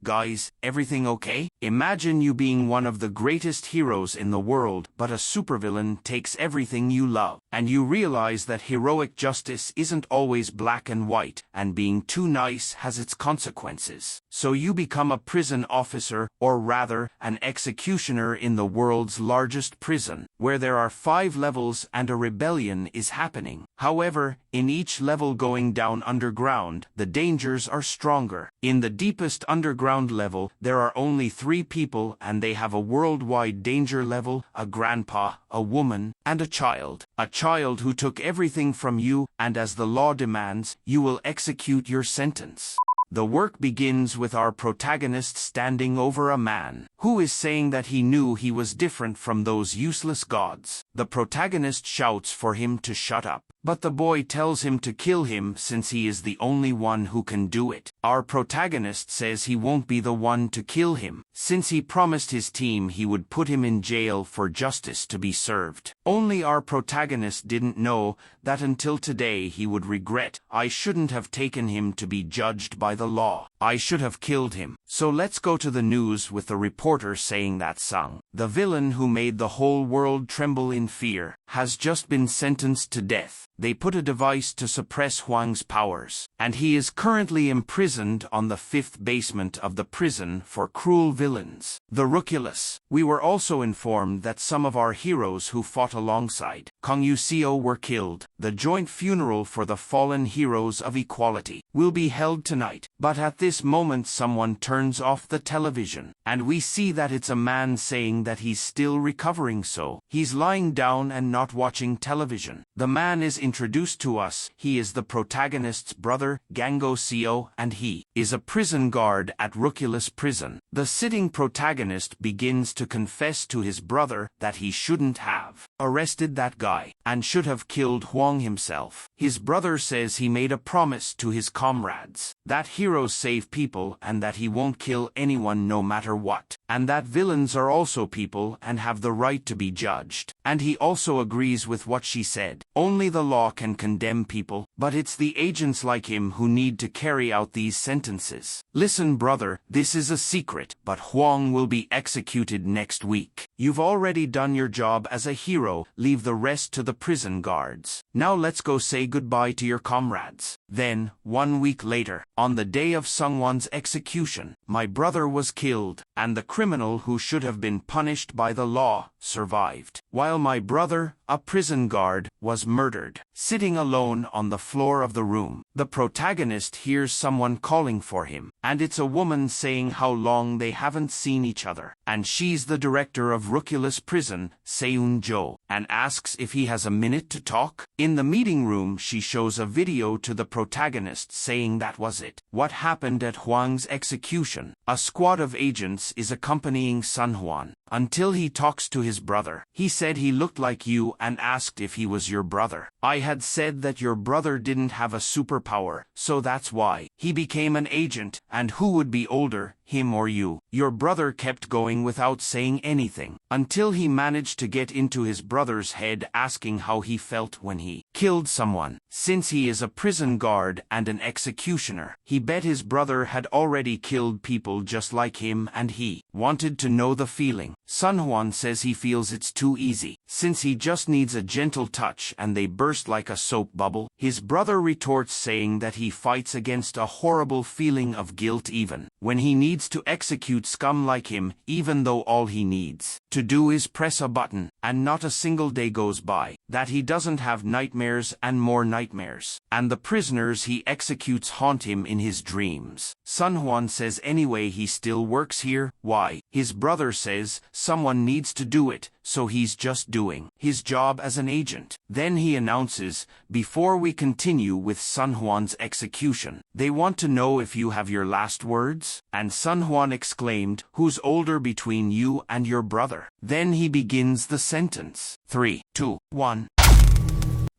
Guys, everything okay? Imagine you being one of the greatest heroes in the world, but a supervillain takes everything you love, and you realize that heroic justice isn't always black and white, and being too nice has its consequences. So you become a prison officer, or rather, an executioner in the world's largest prison, where there are 5 levels and a rebellion is happening. However, in each level going down underground, the dangers are stronger. In the deepest underground level, there are only 3 people and they have a worldwide danger level: a grandpa, a woman, and a child. A child who took everything from you, and as the law demands, you will execute your sentence. The work begins with our protagonist standing over a man who is saying that he knew he was different from those useless gods. The protagonist shouts for him to shut up, but the boy tells him to kill him since he is the only one who can do it. Our protagonist says he won't be the one to kill him, since he promised his team he would put him in jail for justice to be served. Only our protagonist didn't know that until today he would regret, "I shouldn't have taken him to be judged by the law. I should have killed him." So let's go to the news with the reporter saying that Sung, the villain who made the whole world tremble in fear, has just been sentenced to death. They put a device to suppress Huang's powers, and he is currently imprisoned on the 5th basement of the prison for cruel villains, the Rookulus. We were also informed that some of our heroes who fought alongside Kong Yuseo were killed. The joint funeral for the fallen heroes of equality will be held tonight, but at this moment someone turns off the television, and we see that it's a man saying that he's still recovering, so he's lying down and not watching television. The man is introduced to us. He is the protagonist's brother, Gango Seo, and he is a prison guard at Rookulus prison. The sitting protagonist begins to confess to his brother that he shouldn't have arrested that guy, and should have killed Huang himself. His brother says he made a promise to his comrades that heroes save people and that he won't kill anyone no matter what, and that villains are also people and have the right to be judged. And he also agrees with what she said. Only the law can condemn people, but it's the agents like him who need to carry out these sentences. Listen, brother, this is a secret, but Huang will be executed next week. You've already done your job as a hero, leave the rest to the prison guards. Now let's go say goodbye to your comrades. Then, 1 week later, on the day of Sungwon's execution, my brother was killed, and the criminal who should have been punished by the law survived, while my brother, a prison guard, was murdered. Sitting alone on the floor of the room, the protagonist hears someone calling for him, and it's a woman saying how long they haven't seen each other, and she's the director of Rookulus prison, Seun-jo, and asks if he has a minute to talk. In the meeting room, she shows a video to the protagonist saying that was it. What happened at Huang's execution? A squad of agents is accompanying Sun Huan until he talks to his brother. He said he looked like you and asked if he was your brother. I had said that your brother didn't have a superpower, so that's why he became an agent, and who would be older, him or you? Your brother kept going without saying anything, until he managed to get into his brother's head asking how he felt when he killed someone. Since he is a prison guard and an executioner, he bet his brother had already killed people just like him and he wanted to know the feeling. Sun Huan says he feels it's too easy, since he just needs a gentle touch and they burst like a soap bubble. His brother retorts saying that he fights against a horrible feeling of guilt even when he needs to execute scum like him, even though all he needs to do is press a button, and not a single day goes by that he doesn't have nightmares and more nightmares, and the prisoners he executes haunt him in his dreams. Sun Huan says anyway he still works here. Why? His brother says someone needs to do it, so he's just doing his job as an agent. Then he announces, before we continue with Sun Huan's execution, they want to know if you have your last words? And Sun Huan exclaimed, who's older between you and your brother? Then he begins the sentence. 3, 2, 1.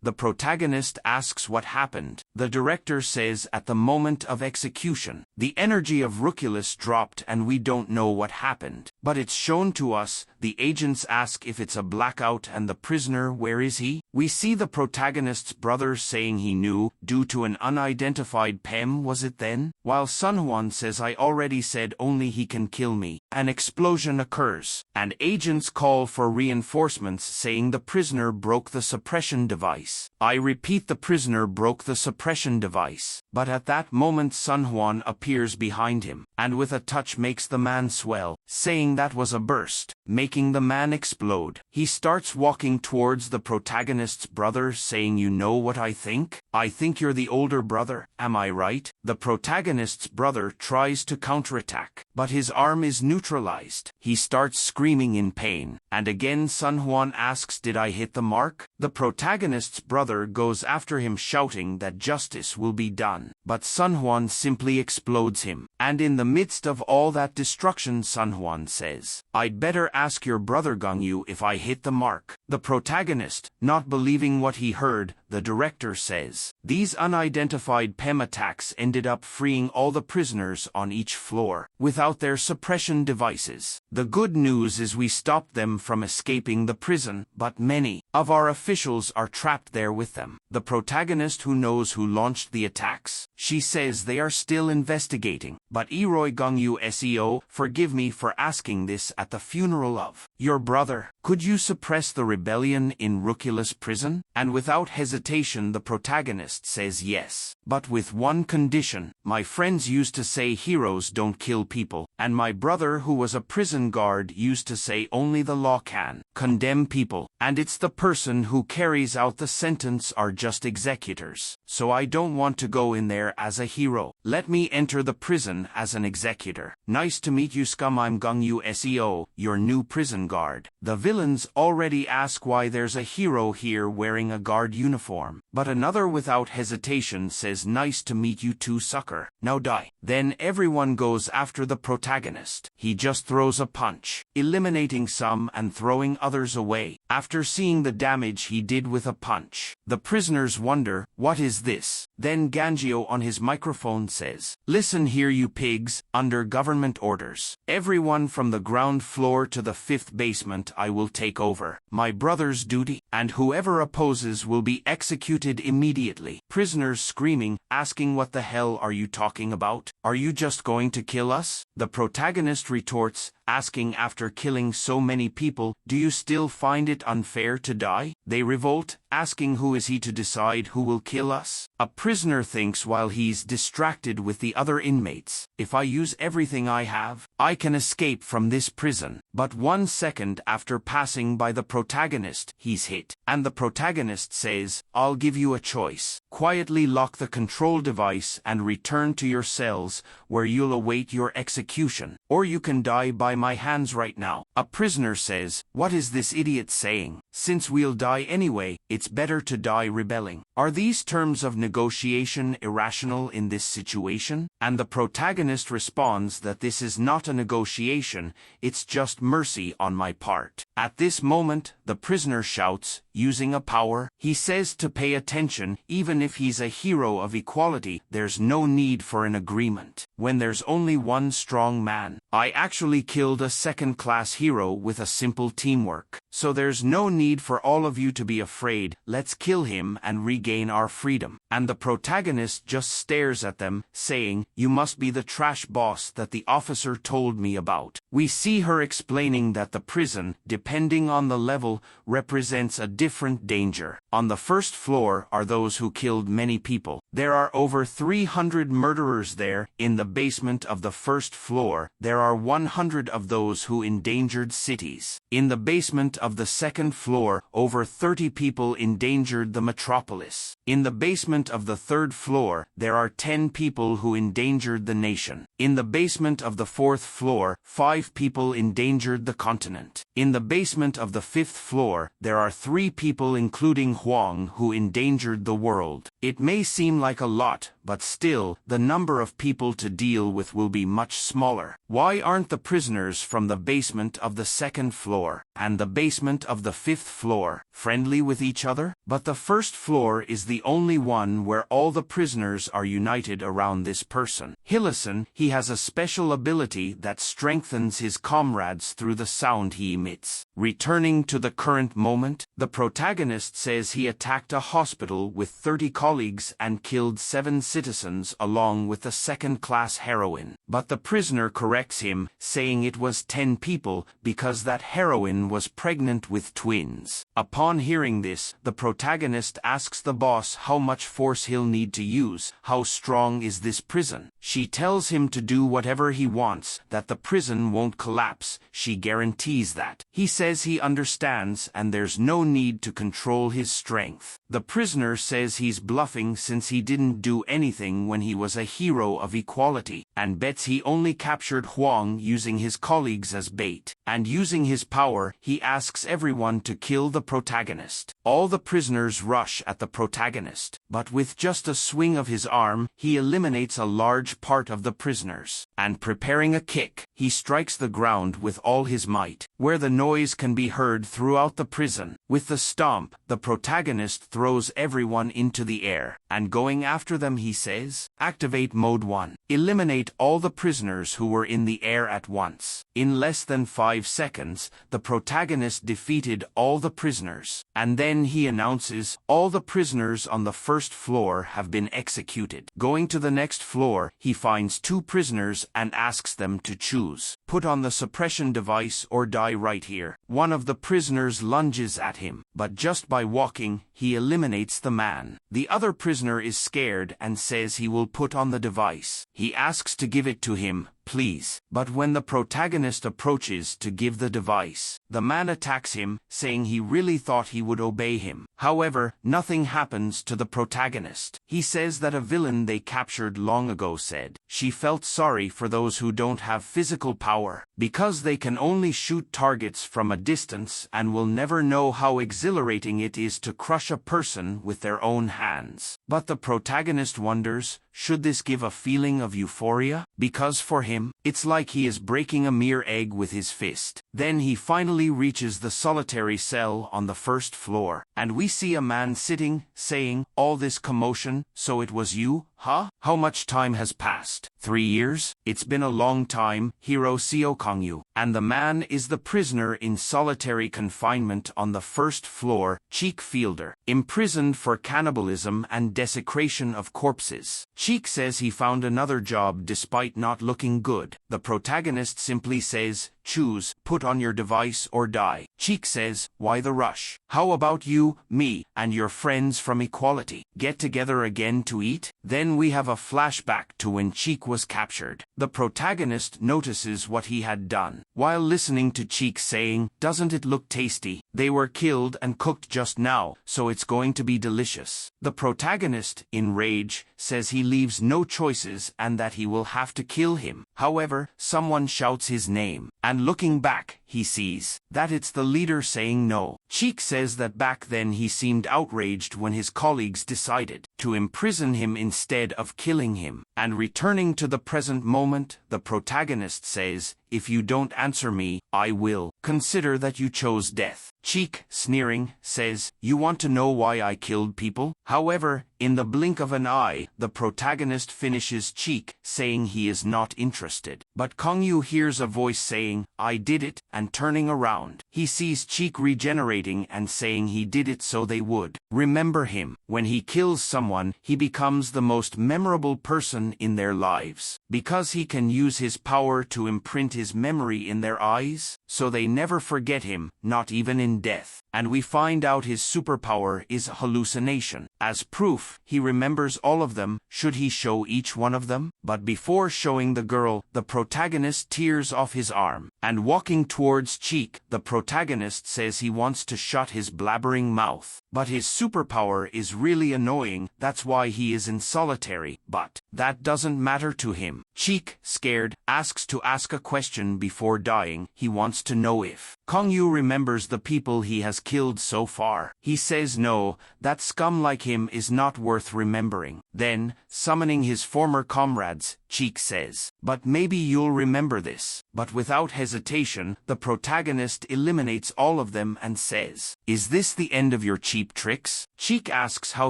The protagonist asks what happened, the director says at the moment of execution. The energy of Ruculus dropped and we don't know what happened. But it's shown to us. The agents ask if it's a blackout and the prisoner, where is he? We see the protagonist's brother saying he knew, due to an unidentified PEM, was it then? While Sunhwan says I already said only he can kill me. An explosion occurs, and agents call for reinforcements saying the prisoner broke the suppression device. I repeat, the prisoner broke the suppression device. But at that moment Sunhwan appears behind him, and with a touch makes the man swell, saying that was a burst, making the man explode. He starts walking towards the protagonist's brother saying, you know what I think? I think you're the older brother, am I right? The protagonist's brother tries to counterattack, but his arm is neutralized. He starts screaming in pain, and again Sunhwan asks, did I hit the mark? The protagonist's brother goes after him shouting that justice will be done, but Sunhwan simply explodes him. And in the midst of all that destruction, Sunhwan says, I'd better ask your brother Gongyu if I hit the mark. The protagonist, not believing what he heard, the director says, these unidentified PEM attacks ended up freeing all the prisoners on each floor, without their suppression devices. The good news is we stopped them from escaping the prison, but many of our officials are trapped there with them. The protagonist, who knows who launched the attacks, she says they are still investigating. But Eroi Gongyu Seo, forgive me for asking this at the funeral of your brother. Could you suppress the rebellion in Ruculus prison? And without hesitation the protagonist says yes. But with one condition. My friends used to say heroes don't kill people, and my brother, who was a prison guard, used to say only the law can condemn people, and it's the person who carries out the sentence are just executors. So I don't want to go in there as a hero. Let me enter the prison as an executor. Nice to meet you, scum. I'm Gongyu Seo, your new prison guard. The villains already ask why there's a hero here wearing a guard uniform, but another without hesitation says, nice to meet you too, sucker. Now die. Then everyone goes after the protagonist. He just throws a punch, eliminating some and throwing others away. After seeing the damage he did with a punch, the prisoners wonder, what is this? Then Ganjio on his microphone says, listen here you pigs, under government orders, everyone from the ground floor to the 5th basement I will take over. My brother's duty, and whoever opposes will be executed immediately. Prisoners screaming, asking, what the hell are you talking about? Are you just going to kill us? The protagonist retorts, asking, after killing so many people, do you still find it unfair to die? They revolt, asking, who is he to decide who will kill us? A prisoner thinks while he's distracted with the other inmates, if I use everything I have, I can escape from this prison. But 1 second after passing by the protagonist, he's hit, and the protagonist says, I'll give you a choice. Quietly lock the control device and return to your cells, where you'll await your execution, or you can die by my hands right now. A prisoner says, what is this idiot saying? Since we'll die anyway, it's better to die rebelling. Are these terms of negotiation irrational in this situation? And the protagonist responds that this is not a negotiation, it's just mercy on my part. At this moment, the prisoner shouts, using a power. He says to pay attention, even if he's a hero of equality, there's no need for an agreement. When there's only one strong man. I actually killed a second-class hero with a simple teamwork. So there's no need for all of you to be afraid. Let's kill him and regain our freedom. And the protagonist just stares at them, saying, you must be the trash boss that the officer told me about. We see her explaining that the prison, depending on the level, represents a different danger. On the 1st floor are those who killed many people. There are over 300 murderers there. In the basement of the 1st floor, there are 100 of those who endangered cities. In the basement of the 2nd floor, over 30 people endangered the metropolis. In the basement of the 3rd floor, there are 10 people who endangered the nation. In the basement of the 4th floor, 5 people endangered the continent. In the basement of the 5th floor, there are 3 people including Huang who endangered the world. It may seem like a lot, but still, the number of people to deal with will be much smaller. Why aren't the prisoners from the basement of the 2nd floor and the basement of the 5th floor friendly with each other? But the 1st floor is the only one where all the prisoners are united around this person. Hillison, he has a special ability that strengthens his comrades through the sound he emits. Returning to the current moment, the protagonist says he attacked a hospital with 30 colleagues and killed 7 citizens along with the 2nd-class heroine. But the prisoner corrects him, saying it was 10 people because that heroine was pregnant with twins. Upon hearing this, the protagonist asks the boss how much force he'll need to use. How strong is this prison? She tells him to do whatever he wants, that the prison won't collapse. She guarantees that. He says he understands and there's no need to control his strength. The prisoner says he's bluffing since he didn't do anything when he was a hero of equality, and bets he only captured Huang using his colleagues as bait. And using his power, he asks everyone to kill the protagonist. All the prisoners rush at the protagonist, but with just a swing of his arm, he eliminates a large part of the prisoners. And preparing a kick, he strikes the ground with all his might, where the noise can be heard throughout the prison. With the stomp, the protagonist throws everyone into the air, and going after them he says, "Activate Mode 1. Eliminate all the prisoners who were in the air at once." In less than 5 seconds, the protagonist defeated all the prisoners, and then he announces, "All the prisoners on the 1st floor have been executed." Going to the next floor, he finds 2 prisoners and asks them to choose. Put on the suppression device or die right here. One of the prisoners lunges at him, but just by walking, he eliminates the man. The other prisoner is scared and says he will put on the device. He asks to give it to him, please. But when the protagonist approaches to give the device, the man attacks him, saying he really thought he would obey him. However, nothing happens to the protagonist. He says that a villain they captured long ago said she felt sorry for those who don't have physical power, because they can only shoot targets from a distance and will never know how exhilarating it is to crush a person with their own hands. But the protagonist wonders, should this give a feeling of euphoria? Because for him, it's like he is breaking a mere egg with his fist. Then he finally reaches the solitary cell on the 1st floor, and we see a man sitting, saying, "All this commotion, so it was you, huh? How much time has passed? 3 years? It's been a long time, Hiro Seokangyu." And the man is the prisoner in solitary confinement on the 1st floor, Cheek Fielder, imprisoned for cannibalism and desecration of corpses. Cheek says he found another job despite not looking good. The protagonist simply says, "Choose, put on your device or die." Cheek says, "Why the rush? How about you, me, and your friends from Equality? Get together again to eat?" Then we have a flashback to when Cheek was captured. The protagonist notices what he had done. While listening to Cheek saying, "Doesn't it look tasty? They were killed and cooked just now, so it's going to be delicious." The protagonist, in rage, says he leaves no choices and that he will have to kill him. However, someone shouts his name, and looking back, he sees that it's the leader saying no. Cheek says that back then he seemed outraged when his colleagues decided to imprison him instead of killing him. And returning to the present moment, the protagonist says, "If you don't answer me, I will consider that you chose death." Cheek, sneering, says, "You want to know why I killed people?" However, in the blink of an eye, the protagonist finishes Cheek, saying he is not interested. But Kongyu hears a voice saying, "I did it," and turning around, he sees Cheek regenerating and saying he did it so they would remember him. When he kills someone, he becomes the most memorable person in their lives, because he can use his power to imprint his memory in their eyes, so they never forget him, not even in death. And we find out his superpower is hallucination. As proof, he remembers all of them. Should he show each one of them? But before showing the girl, the protagonist tears off his arm, and walking towards Cheek, the protagonist says he wants to shut his blabbering mouth. But his superpower is really annoying, that's why he is in solitary, but that doesn't matter to him. Cheek, scared, asks to ask a question before dying. He wants to know if Kongyu remembers the people he has killed so far. He says no, that scum like him is not worth remembering. Then, summoning his former comrades, Cheek says, "But maybe you'll remember this." But without hesitation, the protagonist eliminates all of them and says, "Is this the end of your cheap tricks?" Cheek asks how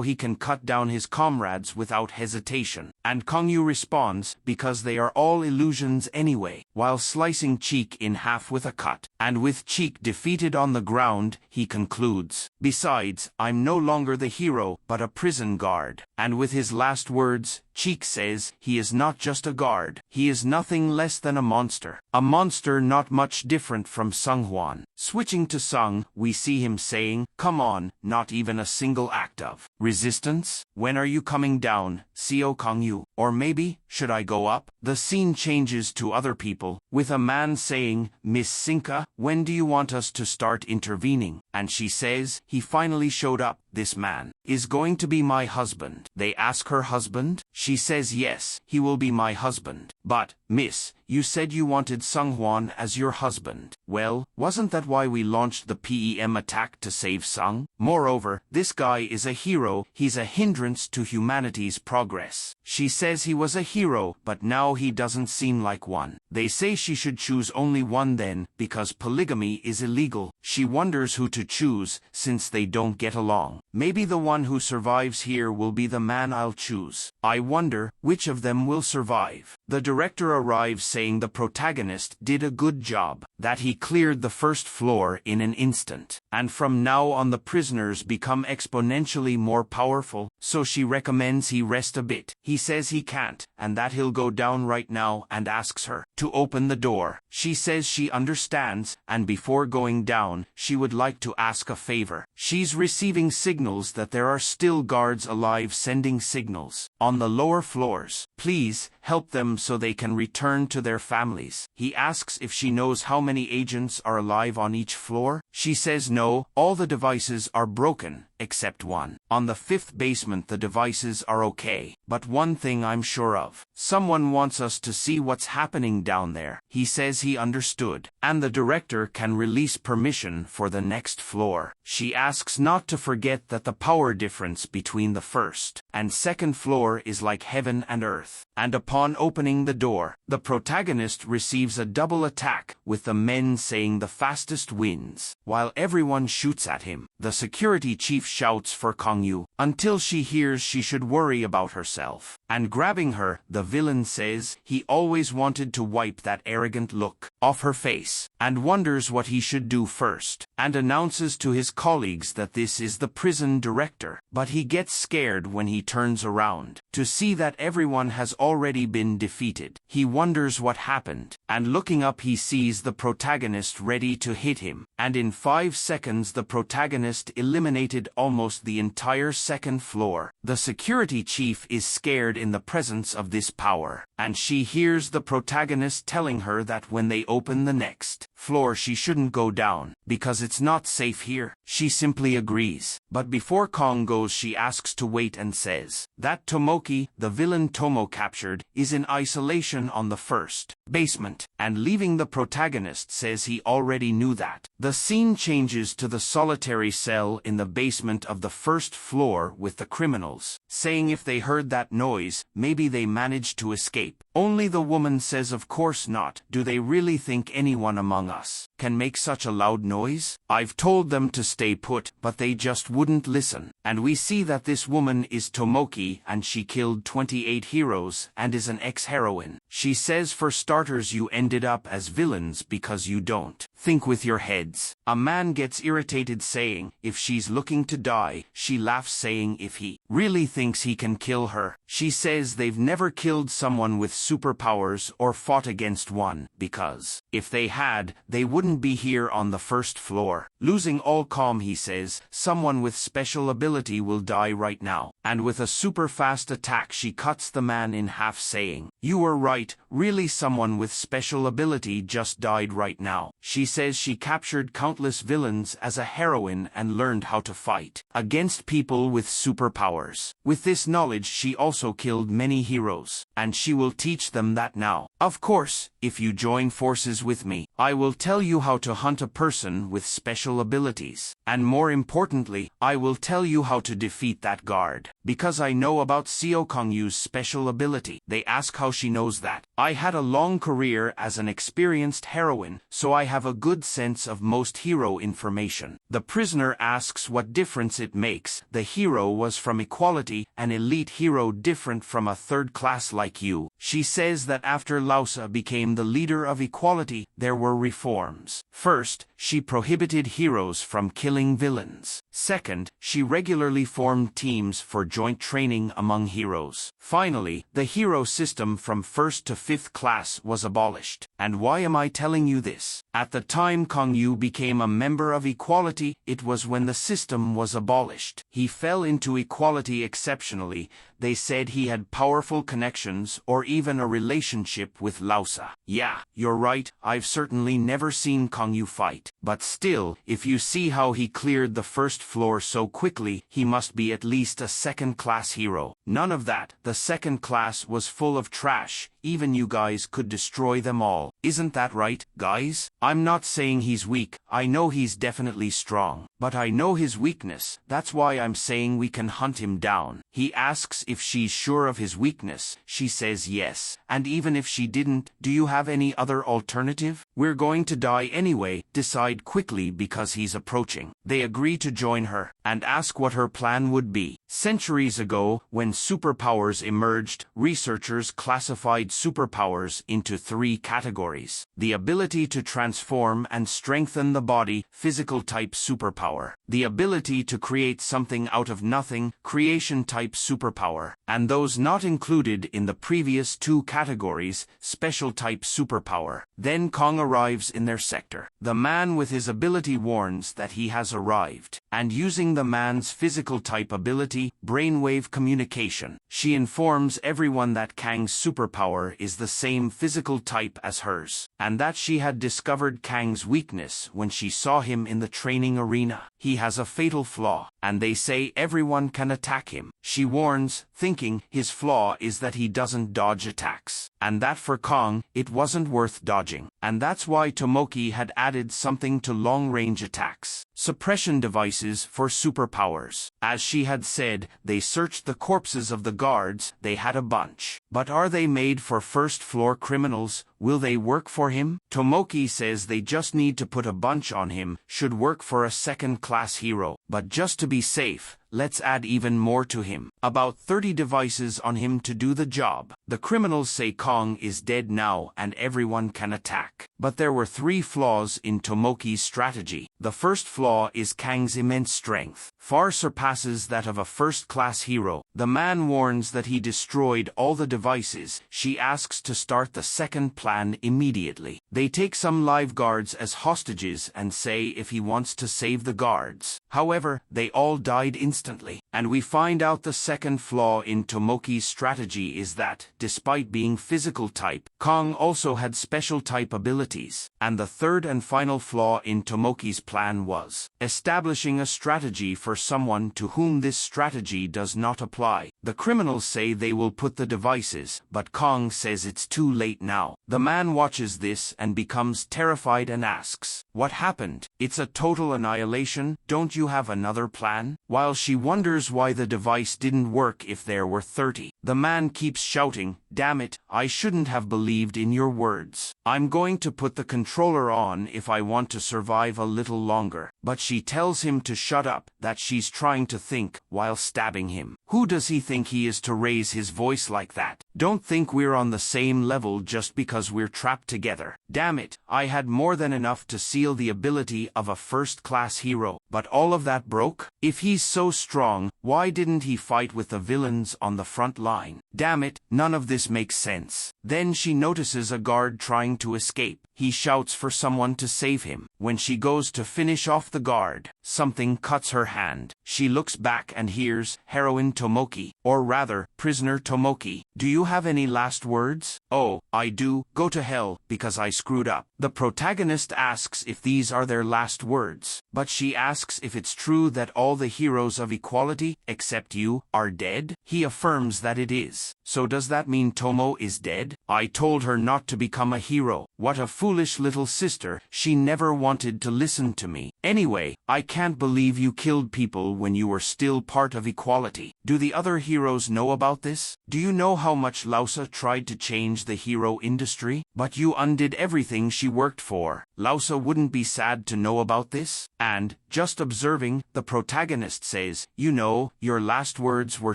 he can cut down his comrades without hesitation, and Kongyu responds, "Because they are all illusions anyway," while slicing Cheek in half with a cut. And with Cheek defeated on the ground, he concludes, "Besides, I'm no longer the hero, but a prison guard." And with his last words, Cheek says he is not just a guard, he is nothing less than a monster. A monster not much different from Sunghwan. Switching to Sung, we see him saying, "Come on, not even a single act of resistance? When are you coming down, Seo Kongyu? Or maybe, should I go up?" The scene changes to other people, with a man saying, "Miss Sinka, when do you want us to start intervening?" And she says, "He finally showed up. This man is going to be my husband." They ask her husband? She says yes, he will be my husband. "But, miss, you said you wanted Sunghwan as your husband." "Well, wasn't that why we launched the PEM attack to save Sung? Moreover, this guy is a hero, he's a hindrance to humanity's progress." She says he was a hero, but now he doesn't seem like one. They say she should choose only one then, because polygamy is illegal. She wonders who to choose, since they don't get along. "Maybe the one who survives here will be the man I'll choose. I wonder, which of them will survive?" The director arrives saying the protagonist did a good job, that he cleared the first floor in an instant, and from now on the prisoners become exponentially more powerful, so she recommends he rest a bit. He says he can't, and that he'll go down right now, and asks her to open the door. She says she understands, and before going down, she would like to ask a favor. She's receiving signals that there are still guards alive sending signals on the lower floors. Please, help them so they can return to their families. He asks if she knows how many agents are alive on each floor. She says no, all the devices are broken, except one. On the 5th basement the devices are okay, but one thing I'm sure of. Someone wants us to see what's happening down there. He says he understood, and the director can release permission for the next floor. She asks not to forget that the power difference between the first and second floor is like heaven and earth. And upon opening the door, the protagonist receives a double attack, with the men saying the fastest wins, while everyone shoots at him. The security chief shouts for Kongyu, until she hears she should worry about herself. And grabbing her, the villain says he always wanted to wipe that arrogant look off her face, and wonders what he should do first, and announces to his colleagues that this is the prison director. But he gets scared when he turns around to see that everyone has already been defeated. He wonders what happened, and looking up he sees the protagonist ready to hit him, and in 5 seconds the protagonist eliminated almost the entire second floor. The security chief is scared in the presence of this power, and she hears the protagonist telling her that when they open the next floor she shouldn't go down, because it's not safe here. She simply agrees, but before Kong goes she asks to wait and says that Tomoki, the villain Tomo captured, is in isolation on the 1st basement, and leaving the protagonist says he already knew that. The scene changes to the solitary cell in the basement of the 1st floor with the criminals, saying if they heard that noise, maybe they managed to escape. Only the woman says of course not. Do they really think anyone among us can make such a loud noise? I've told them to stay put, but they just wouldn't listen. And we see that this woman is Tomoki, and she killed 28 heroes and is an ex-heroine. She says for starters you ended up as villains because you don't think with your heads. A man gets irritated saying if she's looking to die. She laughs saying if he really thinks he can kill her. She says they've never killed someone with superpowers or fought against one, because if they had, they wouldn't be here on the 1st floor. Losing all calm he says, someone with special ability will die right now. And with a super fast attack she cuts the man in half saying, you were right, really someone with special ability just died right now. She says she captured countless villains as a heroine and learned how to fight against people with superpowers. With this knowledge she also also killed many heroes, and she will teach them that now. Of course, if you join forces with me, I will tell you how to hunt a person with special abilities. And more importantly, I will tell you how to defeat that guard. Because I know about Seo Kongyu's special ability. They ask how she knows that. I had a long career as an experienced heroine, so I have a good sense of most hero information. The prisoner asks what difference it makes. The hero was from equality, an elite hero different from a third class like you. She says that after Lausa became the leader of equality, there were reforms. First, she prohibited heroes from killing villains. Second, she regularly formed teams for joint training among heroes. Finally, the hero system from 1st to 5th class was abolished. And why am I telling you this? At the time Kongyu became a member of equality, it was when the system was abolished. He fell into equality exceptionally. They said he had powerful connections or even a relationship with Lausa. Yeah, you're right, I've certainly never seen Kongyu fight. But still, if you see how he cleared the first floor so quickly, he must be at least a second-class hero. None of that, the second class was full of trash, even you guys could destroy them all. Isn't that right, guys? I'm not saying he's weak, I know he's definitely strong. But I know his weakness, that's why I'm saying we can hunt him down. He asks if she's sure of his weakness, she says yes. And even if she didn't, do you have any other alternative? We're going to die anyway, decide quickly because he's approaching. They agree to join her, and ask what her plan would be. Centuries ago, when superpowers emerged, researchers classified superpowers into 3 categories. The ability to transform and strengthen the body, physical type superpower. The ability to create something out of nothing, creation type superpower. And those not included in the previous 2 categories, special type superpower. Then Kong arrives in their sector. The man with his ability warns that he has arrived. And using the man's physical type ability, brainwave communication, she informs everyone that Kang's superpower is the same physical type as hers, and that she had discovered Kang's weakness when she saw him in the training arena. He has a fatal flaw, and they say everyone can attack him. She warns, thinking his flaw is that he doesn't dodge attacks, and that for Kong, it wasn't worth dodging. And that's why Tomoki had added something to long-range attacks. Suppression devices for superpowers. As she had said, they searched the corpses of the guards, they had a bunch. But are they made for first-floor criminals? Will they work for him? Tomoki says they just need to put a bunch on him, should work for a second-class hero. But just to be safe, let's add even more to him. About 30 devices on him to do the job. The criminals say Kong is dead now and everyone can attack. But there were 3 flaws in Tomoki's strategy. The first flaw is Kang's immense strength. Far surpasses that of a first-class hero. The man warns that he destroyed all the devices. She asks to start the second plan immediately. They take some live guards as hostages and say if he wants to save the guards. However, they all died instantly. And we find out the second flaw in Tomoki's strategy is that, despite being physical type, Kong also had special type abilities. And the third and final flaw in Tomoki's plan was establishing a strategy for someone to whom this strategy does not apply. The criminals say they will put the devices, but Kong says it's too late now. The man watches this and becomes terrified and asks, "What happened? It's a total annihilation, don't you have another plan?" While she wonders why the device didn't work if there were 30. The man keeps shouting, "Damn it, I shouldn't have believed in your words. I'm going to put the controller on if I want to survive a little longer." But she tells him to shut up, that she's trying to think, while stabbing him. Who does he think he is to raise his voice like that? Don't think we're on the same level just because we're trapped together. Damn it, I had more than enough to seal the ability of a first-class hero, but all of that broke? If he's so strong, why didn't he fight with the villains on the front line? Damn it, none of this makes sense. Then she notices a guard trying to escape. he shouts for someone to save him. When she goes to finish off the guard, something cuts her hand. She looks back and hears, "Heroine Tomoki, or rather, prisoner Tomoki, do you have any last words?" "Oh, I do, go to hell, because I screwed up." The protagonist asks if these are their last words, but she asks if it's true that all the heroes of equality, except you, are dead. He affirms that it is. So does that mean Tomo is dead? "I told her not to become a hero. What a foolish little sister, she never wanted to listen to me. Anyway, I can't believe you killed people when you were still part of equality." Do the other heroes know about this? Do you know how much Lausa tried to change the hero industry? But you undid everything she worked for. Lausa wouldn't be sad to know about this? And, just observing, the protagonist says, "You know, your last words were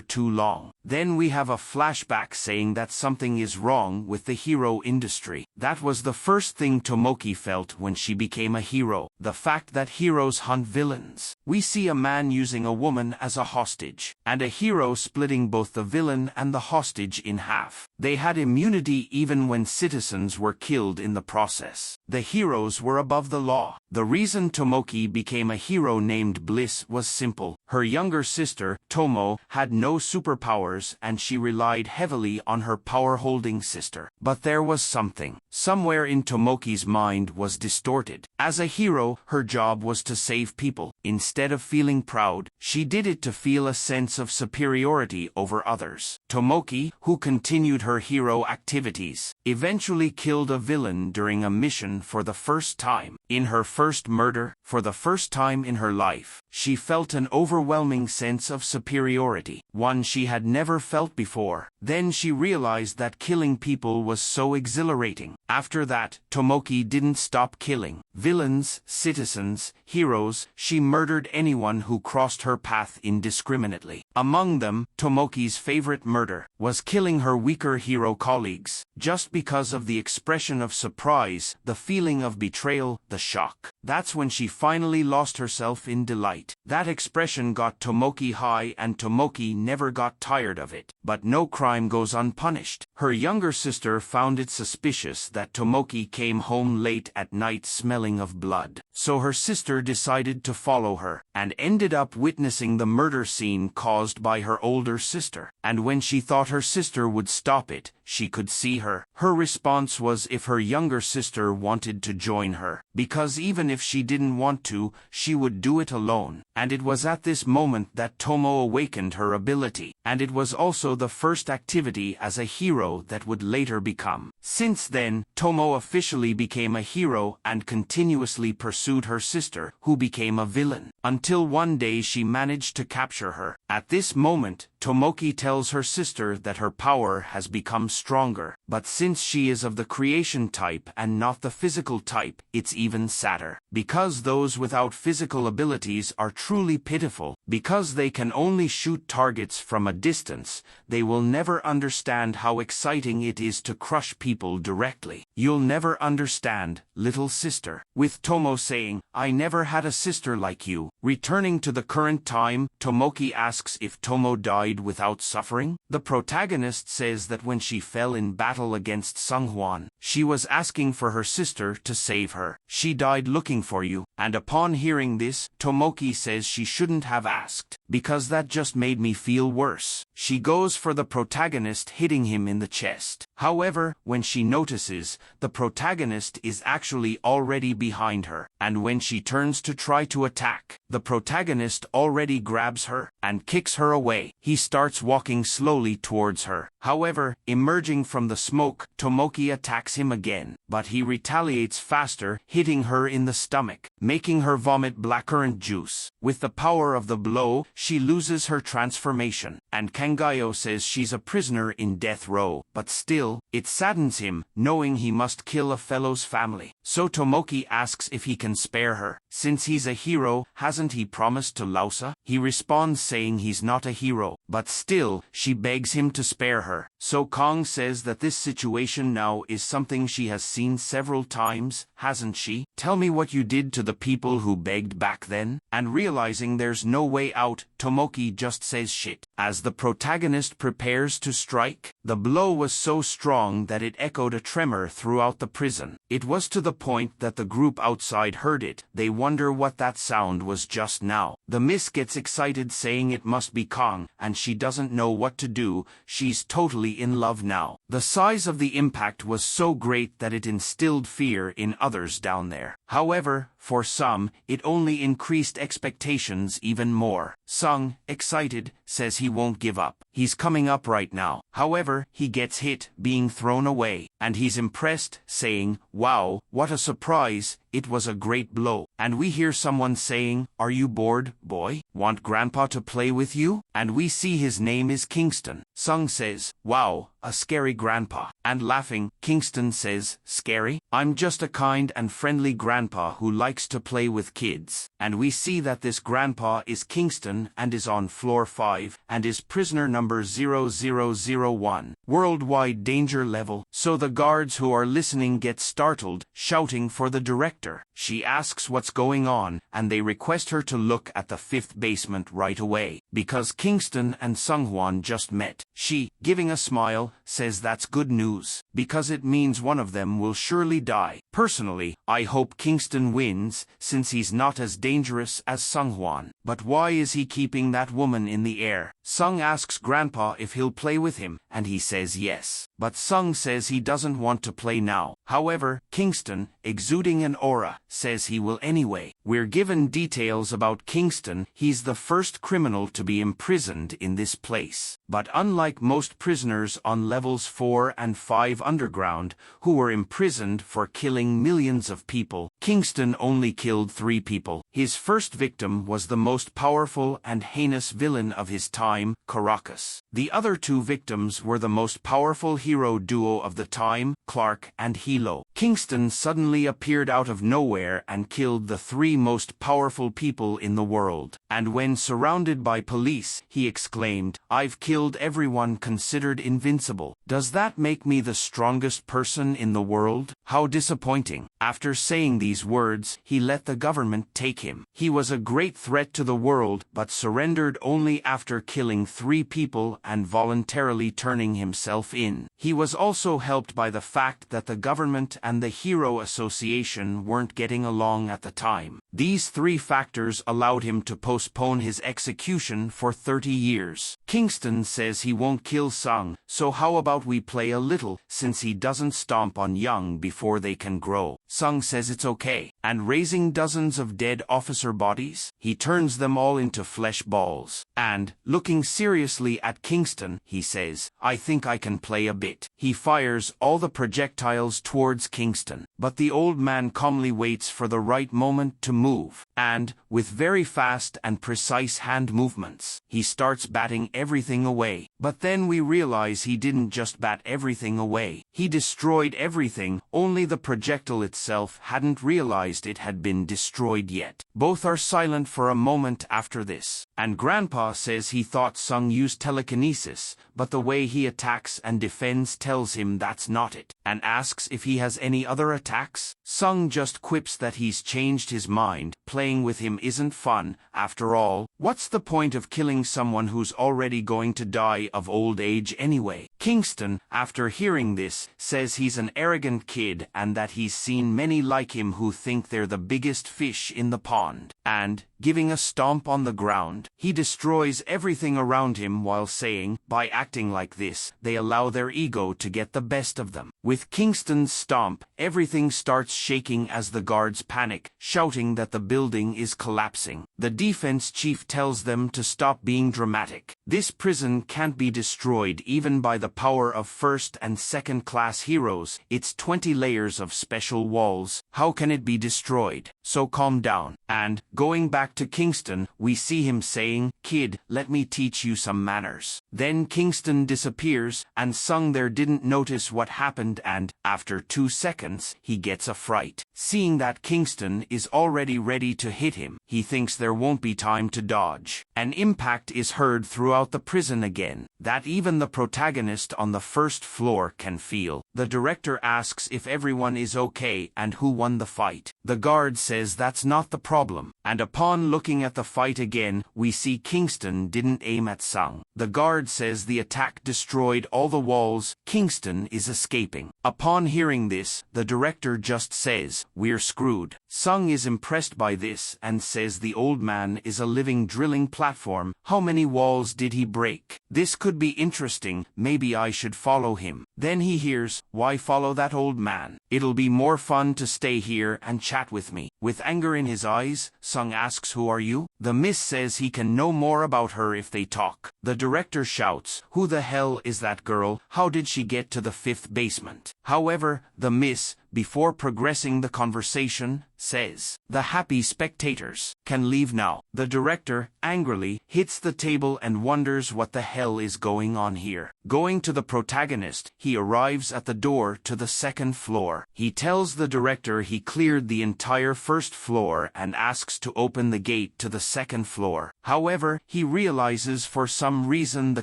too long." Then we have a flashback saying that something is wrong with the hero industry. That was the first thing Tomoki felt when she became a hero, the fact that heroes hunt villains. We see a man using a woman as a hostage, and a hero splitting both the villain and the hostage in half. They had immunity even when citizens were killed in the process. The heroes were above the law. The reason Tomoki became a hero named Bliss was simple. Her younger sister, Tomo, had no superpowers and she relied heavily on her power-holding sister. But there was something. Somewhere in Tomoki's mind was distorted. As a hero, her job was to save people. Instead of feeling proud, she did it to feel a sense of superiority over others. Tomoki, who continued her hero activities, eventually killed a villain during a mission for the first time. In her first murder, for the first time in her life, she felt an overwhelming sense of superiority, one she had never felt before. Then she realized that killing people was so exhilarating. After that, Tomoki didn't stop killing villains, citizens, heroes. She murdered anyone who crossed her path indiscriminately. Among them, Tomoki's favorite murder was killing her weaker hero colleagues, just because of the expression of surprise, the feeling of betrayal, the shock. That's when she finally lost herself in delight. That expression got Tomoki high and Tomoki never got tired of it. But no crime goes unpunished. Her younger sister found it suspicious that Tomoki came home late at night smelling of blood. So her sister decided to follow her, and ended up witnessing the murder scene caused by her older sister. And when she thought her sister would stop it, she could see her. Her response was if her younger sister wanted to join her, because even if she didn't want to, she would do it alone. And it was at this moment that Tomo awakened her ability, and it was also the first activity as a hero that would later become. Since then, Tomo officially became a hero and continuously pursued her sister, who became a villain, until one day she managed to capture her. At this moment, Tomoki tells her sister that her power has become stronger, but since she is of the creation type and not the physical type, it's even sadder. Because those without physical abilities are truly pitiful, because they can only shoot targets from a distance, they will never understand how exciting it is to crush people directly. You'll never understand, little sister. With Tomo saying, "I never had a sister like you." Returning to the current time, Tomoki asks if Tomo died without suffering. The protagonist says that when she fell in battle against Sunghwan, she was asking for her sister to save her. "She died looking for you." And upon hearing this, Tomoki says she shouldn't have asked, because that just made me feel worse. She goes for the protagonist, hitting him in the chest. However, when she notices, the protagonist is actually already behind her, and when she turns to try to attack, the protagonist already grabs her and kicks her away. He starts walking slowly towards her. However, emerging from the smoke, Tomoki attacks him again, but he retaliates faster, hitting her in the stomach, making her vomit blackcurrant juice. With the power of the blow, she loses her transformation, and Kangayo says she's a prisoner in death row, but still, it saddens him, knowing he must kill a fellow's family. So Tomoki asks if he can spare her. Since he's a hero, hasn't he promised to Lausa? He responds saying he's not a hero, but still, she begs him to spare her. So Kong says that this situation now is something she has seen several times, hasn't she? "Tell me what you did to the people who begged back then." And realizing there's no way out, Tomoki just says shit. As as the protagonist prepares to strike. The blow was so strong that it echoed a tremor throughout the prison. It was to the point that the group outside heard it. They wonder what that sound was just now. The miss gets excited, saying it must be Kong, and she doesn't know what to do. She's totally in love now. The size of the impact was so great that it instilled fear in others down there. However, for some, it only increased expectations even more. Sung, excited, says he won't give up. He's coming up right now. However, he gets hit, being thrown away, and he's impressed, saying, "Wow, what a surprise, it was a great blow." And we hear someone saying, "Are you bored, boy? Want Grandpa to play with you?" And we see his name is Kingston. Sung says, "Wow, a scary grandpa." And laughing, Kingston says, "Scary? I'm just a kind and friendly grandpa who likes to play with kids." And we see that this grandpa is Kingston and is on floor 5 and is prisoner number 0001. Worldwide danger level. So the guards who are listening get startled, shouting for the director. She asks what's going on, and they request her to look at the 5th basement right away, because Kingston and Sunghwan just met. She, giving a smile, says that's good news, because it means one of them will surely die. Personally, I hope Kingston wins, since he's not as dangerous as Sunghwan. But why is he keeping that woman in the air? Sung asks Grandpa if he'll play with him, and he says yes. But Sung says he doesn't want to play now. However, Kingston, exuding an aura, says he will anyway. We're given details about Kingston. He's the first criminal to be imprisoned in this place. But unlike most prisoners on levels 4 and 5 underground, who were imprisoned for killing millions of people, Kingston only killed 3 people. His first victim was the most powerful and heinous villain of his time, Caracas. The other 2 victims were the most powerful hero duo of the time, Clark and Hilo. Kingston suddenly appeared out of nowhere and killed the 3 most powerful people in the world. And when surrounded by police, he exclaimed, "I've killed everyone considered invincible. Does that make me the strongest person in the world? How disappointing." After saying these words, he let the government take him. He was a great threat to the world, but surrendered only after killing 3 people and voluntarily turning himself in. He was also helped by the fact that the government and the Hero Association weren't getting along at the time. These 3 factors allowed him to postpone his execution for 30 years. Kingston says he won't kill Sung, so how about we play a little, since he doesn't stomp on young before they can grow. Sung says it's okay, and raising dozens of dead officer bodies, he turns them all into flesh balls. And, looking seriously at Kingston, he says, "I think I can play a bit." He fires all the projectiles towards Kingston, but the old man calmly waits for the right moment to move, and, with very fast and precise hand movements, he starts batting everything away. But then we realize he didn't just bat everything away. He destroyed everything, only the projectile itself hadn't realized it had been destroyed yet. Both are silent for a moment after this, and Grandpa says he thought Sung used telekinesis, but the way he attacks and defends tells him that's not it, and asks if he has any other attacks. Sung just quips that he's changed his mind. Playing with him isn't fun, after all. What's the point of killing someone who's already going to die of old age anyway? Kingston, after hearing this, says he's an arrogant kid and that he's seen many like him who think they're the biggest fish in the pond. And, giving a stomp on the ground, he destroys everything around him while saying, by acting like this, they allow their ego to get the best of them. With Kingston's stomp, everything starts shaking as the guards panic, shouting that the building is collapsing. The defense chief tells them to stop being dramatic. This prison can't be destroyed even by the power of first and second class heroes. It's 20 layers of special walls. How can it be destroyed? So calm down. And, going back to Kingston, we see him saying, "Kid, let me teach you some manners." Then Kingston disappears, and Sung there didn't notice what happened, and, after 2 seconds, he gets a fright. Seeing that Kingston is already ready to hit him, he thinks there won't be time to dodge. An impact is heard throughout the prison again, that even the protagonist on the first floor can feel. The director asks if everyone is okay and who won the fight. The guard says that's not the problem, and upon looking at the fight again, we see Kingston didn't aim at Sung. The guard says the attack destroyed all the walls. Kingston is escaping. Upon hearing this, the director just says, "We're screwed." Sung is impressed by this and says the old man is a living drilling platform. How many walls did he break? This could be interesting, maybe I should follow him. Then he hears, "Why follow that old man? It'll be more fun to stay here and chat with me." With anger in his eyes, Sung asks, "Who are you?" The miss says he can know more about her if they talk. The director shouts, "Who the hell is that girl? How did she get to the 5th basement?" However, the miss, before progressing the conversation, says, "The happy spectators can leave now." The director, angrily, hits the table and wonders what the hell is going on here. Going to the protagonist, he arrives at the door to the 2nd floor. He tells the director he cleared the entire 1st floor and asks to open the gate to the 2nd floor. However, he realizes for some reason the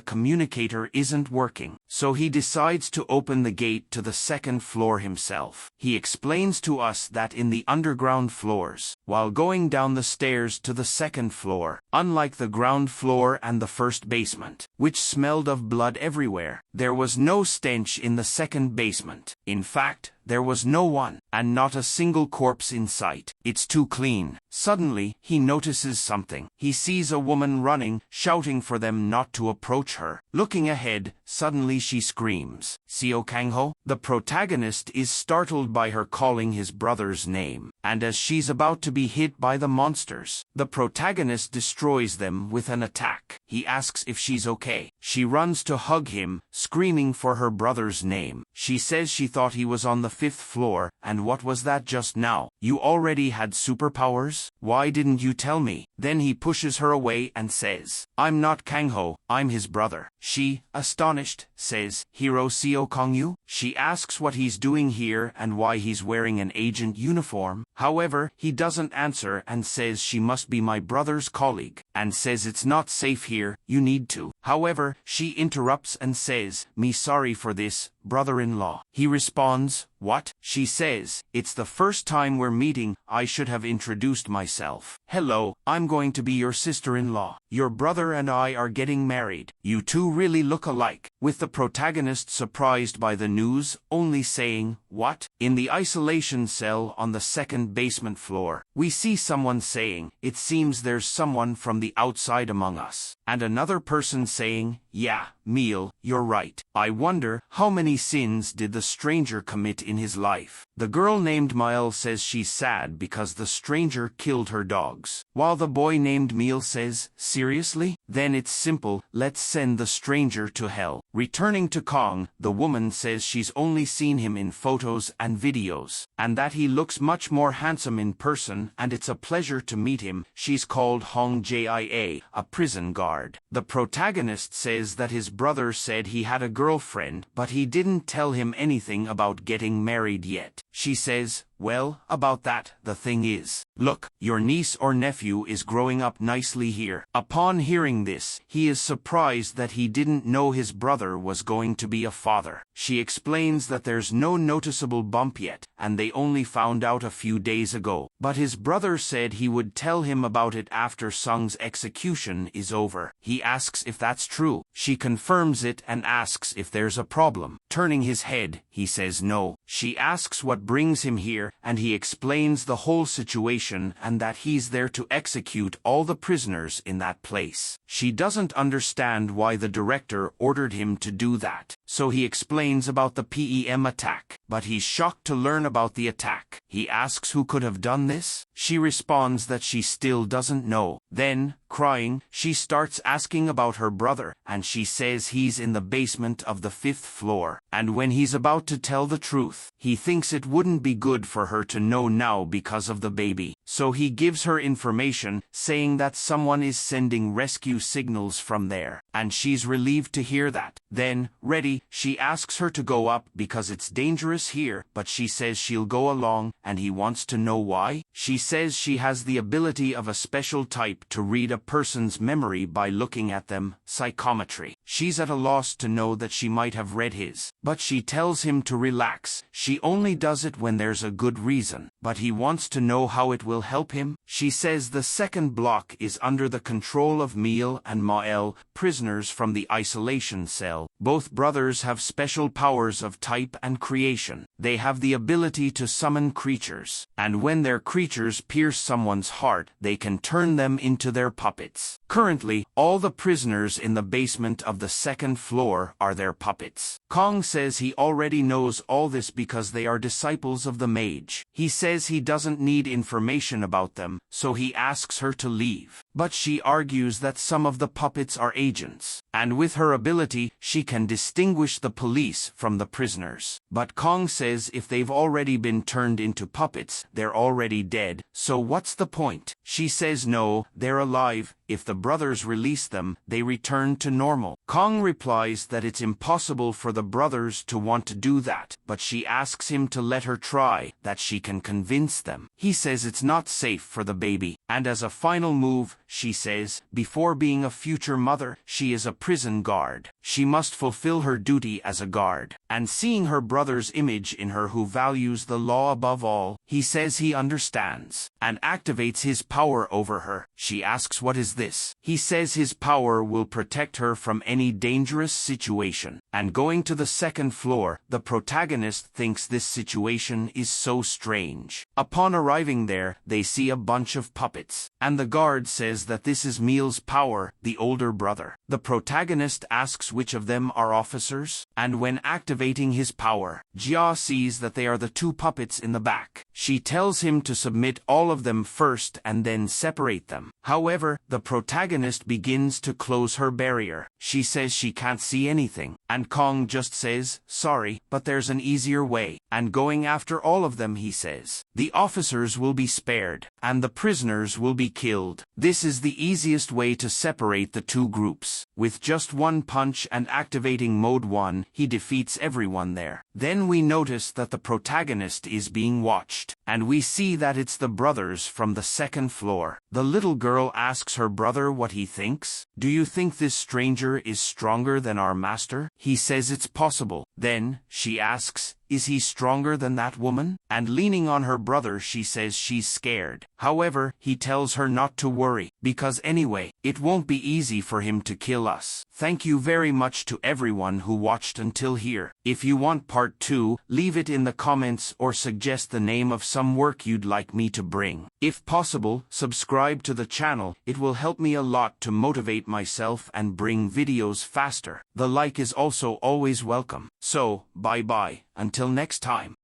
communicator isn't working, so he decides to open the gate to the 2nd floor himself. He explains to us that in the underground floors, while going down the stairs to the 2nd floor, unlike the ground floor and the 1st basement, which smelled of blood everywhere, there was no stench in the 2nd basement. In fact, there was no one, and not a single corpse in sight. It's too clean. Suddenly, he notices something. He sees a woman running, shouting for them not to approach her. Looking ahead, suddenly she screams, "Seo Kangho?" The protagonist is startled by her calling his brother's name, and as she's about to be hit by the monsters, the protagonist destroys them with an attack. He asks if she's okay. She runs to hug him, screaming for her brother's name. She says she thought he was on the 5th floor, and what was that just now? You already had superpowers? Why didn't you tell me? Then he pushes her away and says, "I'm not Kangho, I'm his brother." She, astonished, says, "Hiro Seo Kongyu?" She asks what he's doing here and why he's wearing an agent uniform. However, he doesn't answer and says she must be my brother's colleague, and says it's not safe here, you need to. However, she interrupts and says, "Me sorry for this, brother-in-law." He responds, "What?" She says, "It's the first time we're meeting, I should have introduced myself. Hello, I'm going to be your sister-in-law. Your brother and I are getting married. You two really look alike." With the protagonist surprised by the news, only saying, "What?" In the isolation cell on the 2nd basement floor, we see someone saying, "It seems there's someone from the outside among us." And another person saying, "Yeah, Meal, you're right. I wonder, how many sins did the stranger commit in his life?" The girl named Mael says she's sad because the stranger killed her dogs, while the boy named Meal says, "Seriously? Then it's simple, let's send the stranger to hell." Returning to Kong, the woman says she's only seen him in photos and videos, and that he looks much more handsome in person and it's a pleasure to meet him. She's called Hong Jia, a prison guard. The protagonist says that his brother said he had a girlfriend, but he didn't tell him anything about getting married yet. She says, "Well, about that, the thing is, look, your niece or nephew is growing up nicely here." Upon hearing this, he is surprised that he didn't know his brother was going to be a father. She explains that there's no noticeable bump yet, and they only found out a few days ago. But his brother said he would tell him about it after Sung's execution is over. He asks if that's true. She confirms it and asks if there's a problem. Turning his head, he says no. She asks what brings him here, and he explains the whole situation and that he's there to execute all the prisoners in that place. She doesn't understand why the director ordered him to do that, so he explains about the PEM attack, but he's shocked to learn about the attack. He asks who could have done this. She responds that she still doesn't know. Then, crying, she starts asking about her brother, and she says he's in the basement of the 5th floor. And when he's about to tell the truth, he thinks it wouldn't be good for her to know now because of the baby. so he gives her information, saying that someone is sending rescue signals from there, and she's relieved to hear that. Then, ready, she asks her to go up because it's dangerous here, but she says she'll go along, and he wants to know why. She says she has the ability of a special type to read a person's memory by looking at them, psychometry. She's at a loss to know that she might have read his, but she tells him to relax. She only does it when there's a good reason, but he wants to know how it will help him. She says the second block is under the control of Miel and Mael, prisoners from the isolation cell. Both brothers have special powers of type and creation. They have the ability to summon creatures, and when their creatures pierce someone's heart, they can turn them into their puppets. Currently, all the prisoners in the basement of the second floor are their puppets. Kong says he already knows all this because they are disciples of the mage. He says he doesn't need information about them, so he asks her to leave. But she argues that some of the puppets are agents, and with her ability, she can distinguish the police from the prisoners. But Kong says if they've already been turned into puppets, they're already dead, so what's the point? She says no, they're alive. If the brothers release them, they return to normal. Kong replies that it's impossible for the brothers to want to do that, but she asks him to let her try, that she can convince them. He says it's not safe for the baby, and as a final move, she says, before being a future mother, she is a prison guard. She must fulfill her duty as a guard. And seeing her brother's image in her who values the law above all, he says he understands, and activates his power over her. She asks what is this? He says his power will protect her from any dangerous situation. And going to the second floor, the protagonist thinks this situation is so strange. Upon arriving there, they see a bunch of puppets, and the guard says that this is Miel's power, the older brother. The protagonist asks which of them are officers, and when activating his power, Jia sees that they are the two puppets in the back. She tells him to submit all of them first and then separate them. However, the protagonist begins to close her barrier. She says she can't see anything, and Kong just says, sorry, but there's an easier way. And going after all of them, he says, the officers will be spared, and the prisoners will be killed. This is the easiest way to separate the two groups. With just one punch and activating mode 1, he defeats everyone there. Then we notice that the protagonist is being watched, and we see that it's the brothers from the second floor. The little girl asks her brother what he thinks. Do you think this stranger is stronger than our master? He says it's possible. Then, she asks, is he stronger than that woman? And leaning on her brother, she says she's scared. However, he tells her not to worry, because anyway, it won't be easy for him to kill us. Thank you very much to everyone who watched until here. If you want part 2, leave it in the comments or suggest the name of some work you'd like me to bring. If possible, subscribe to the channel. It will help me a lot to motivate myself and bring videos faster. The like is also always welcome. So, bye-bye. Until next time.